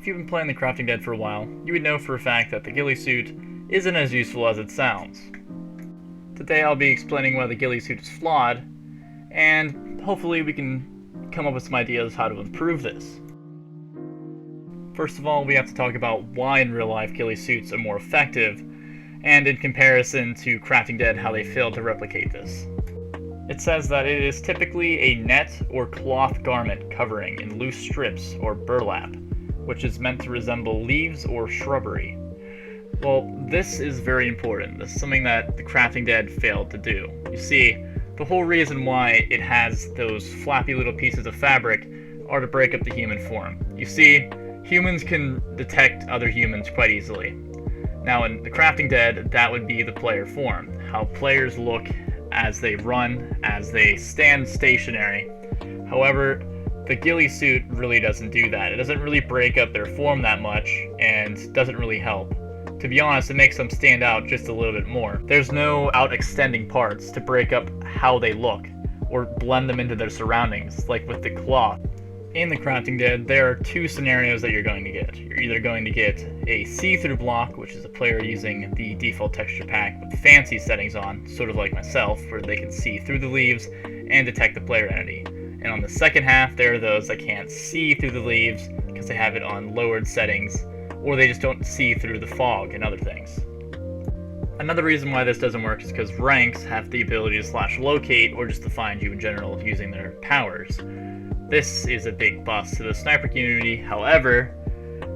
If you've been playing the Crafting.That for a while, you would know for a fact that the ghillie suit isn't as useful as it sounds. Today I'll be explaining why the ghillie suit is flawed, and hopefully we can come up with some ideas how to improve this. First of all, we have to talk about why in real life ghillie suits are more effective, and in comparison to Crafting.That how they failed to replicate this. It says that it is typically a net or cloth garment covering in loose strips or burlap, which is meant to resemble leaves or shrubbery. Well, this is very important. This is something that the Crafting.That failed to do. You see, the whole reason why it has those flappy little pieces of fabric are to break up the human form. You see, humans can detect other humans quite easily. Now in the Crafting.That, that would be the player form, how players look as they run, as they stand stationary. However, the ghillie suit really doesn't do that. It doesn't really break up their form that much, and doesn't really help. To be honest, it makes them stand out just a little bit more. There's no out-extending parts to break up how they look, or blend them into their surroundings, like with the cloth. In the Crafting.That, there are two scenarios that you're going to get. You're either going to get a see-through block, which is a player using the default texture pack with fancy settings on, sort of like myself, where they can see through the leaves and detect the player entity. And on the second half, there are those that can't see through the leaves because they have it on lowered settings, or they just don't see through the fog and other things. Another reason why this doesn't work is because ranks have the ability to slash locate or just to find you in general using their powers. This is a big bust to the sniper community. However,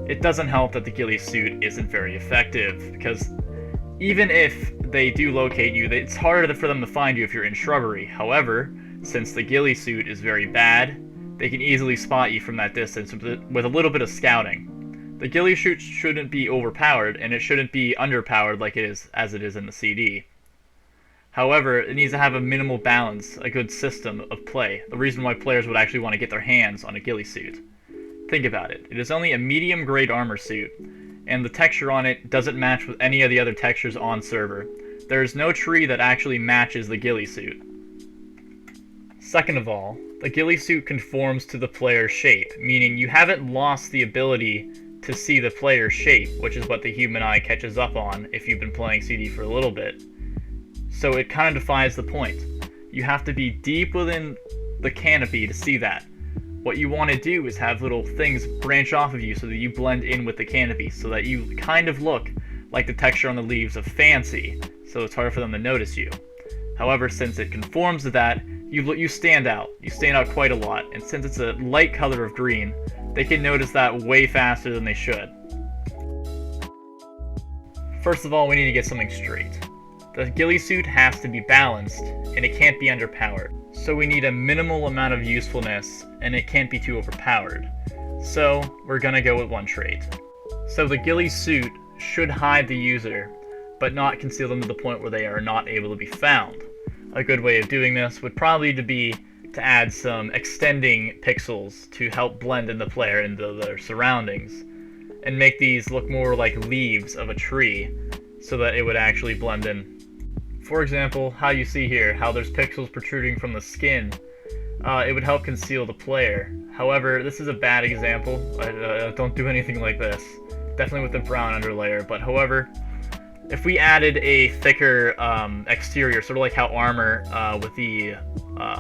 it doesn't help that the ghillie suit isn't very effective, because even if they do locate you, it's harder for them to find you if you're in shrubbery. However, since the ghillie suit is very bad, they can easily spot you from that distance with a little bit of scouting. The ghillie suit shouldn't be overpowered, and it shouldn't be underpowered like it is as it is in the CD. However, it needs to have a minimal balance, a good system of play, the reason why players would actually want to get their hands on a ghillie suit. Think about it. It is only a medium grade armor suit, and the texture on it doesn't match with any of the other textures on server. There is no tree that actually matches the ghillie suit. Second of all, the ghillie suit conforms to the player's shape, meaning you haven't lost the ability to see the player's shape, which is what the human eye catches up on if you've been playing CD for a little bit. So it kind of defies the point. You have to be deep within the canopy to see that. What you want to do is have little things branch off of you so that you blend in with the canopy, so that you kind of look like the texture on the leaves of Fancy, so it's hard for them to notice you. However, since it conforms to that, you stand out. You stand out quite a lot, and since it's a light color of green, they can notice that way faster than they should. First of all, we need to get something straight. The ghillie suit has to be balanced, and it can't be underpowered. So we need a minimal amount of usefulness, and it can't be too overpowered. So we're gonna go with one trait. So the ghillie suit should hide the user, but not conceal them to the point where they are not able to be found. A good way of doing this would probably be to add some extending pixels to help blend in the player into their surroundings, and make these look more like leaves of a tree, so that it would actually blend in. For example, how you see here, how there's pixels protruding from the skin, it would help conceal the player. However, this is a bad example. Don't do anything like this. Definitely with the brown underlayer, but however, if we added a thicker exterior, sort of like how armor with the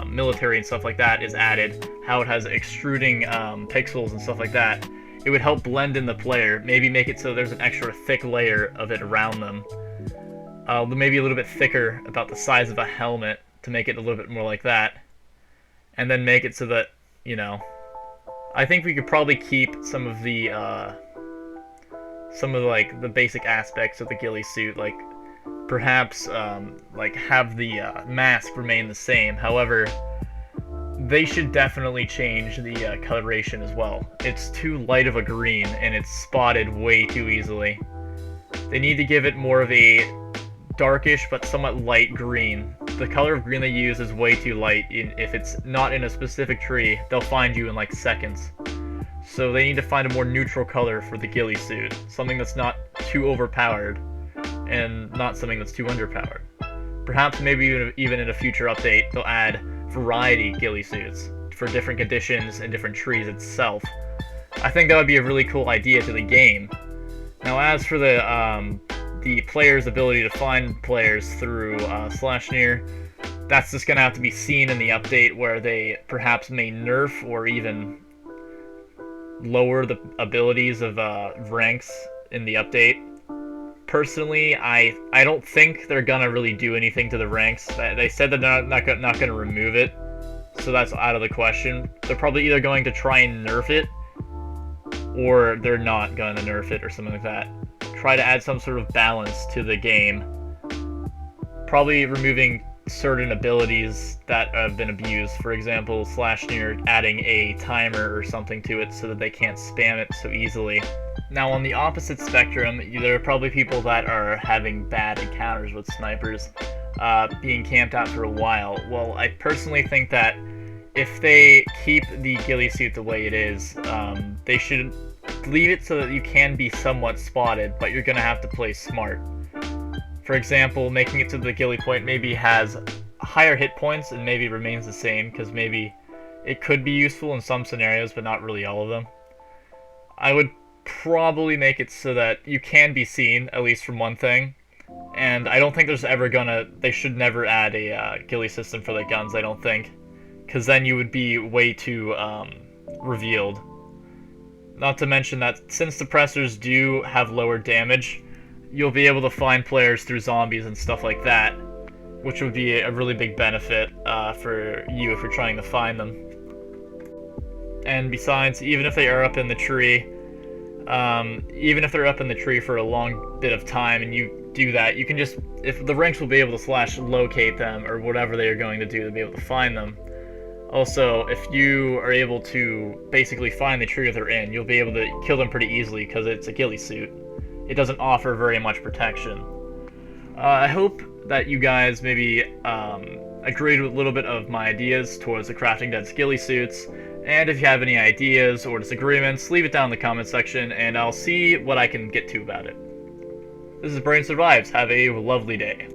military and stuff like that is added, how it has extruding pixels and stuff like that, it would help blend in the player, maybe make it so there's an extra thick layer of it around them. Maybe a little bit thicker, about the size of a helmet, to make it a little bit more like that. And then make it so that, you know, I think we could probably keep some of the like the basic aspects of the ghillie suit, like perhaps like have the mask remain the same. However, they should definitely change the coloration as well. It's too light of a green, and it's spotted way too easily. They need to give it more of a darkish but somewhat light green. The color of green they use is way too light. If it's not in a specific tree, they'll find you in like seconds. So they need to find a more neutral color for the ghillie suit, something that's not too overpowered and not something that's too underpowered. Perhaps maybe even in a future update they'll add variety ghillie suits for different conditions and different trees itself. I think that would be a really cool idea to the game. Now, as for the player's ability to find players through /near, that's just going to have to be seen in the update, where they perhaps may nerf or even lower the abilities of ranks in the update. Personally, I don't think they're gonna really do anything to the ranks. They said that they're not gonna remove it, so that's out of the question. They're probably either going to try and nerf it, or they're not gonna nerf it or something like that. Try to add some sort of balance to the game. Probably removing certain abilities that have been abused. For example, /near adding a timer or something to it so that they can't spam it so easily. Now, on the opposite spectrum, there are probably people that are having bad encounters with snipers, being camped out for a while. Well, I personally think that if they keep the ghillie suit the way it is, they should leave it so that you can be somewhat spotted, but you're going to have to play smart. For example, making it to the ghillie point maybe has higher hit points and maybe remains the same, because maybe it could be useful in some scenarios, but not really all of them. I would probably make it so that you can be seen, at least from one thing. And I don't think they should never add a ghillie system for the guns, I don't think. Because then you would be way too revealed. Not to mention that since suppressors do have lower damage, you'll be able to find players through zombies and stuff like that, which would be a really big benefit for you if you're trying to find them. And besides, even if they are up in the tree, for a long bit of time and you do that, you can just, if the ranks will be able to locate them or whatever they are going to do to be able to find them. Also, if you are able to basically find the tree that they're in, you'll be able to kill them pretty easily because it's a ghillie suit. It doesn't offer very much protection. I hope that you guys maybe agreed with a little bit of my ideas towards the Crafting Dead's ghillie suits, and if you have any ideas or disagreements, leave it down in the comment section, and I'll see what I can get to about it. This is Brain Survives. Have a lovely day.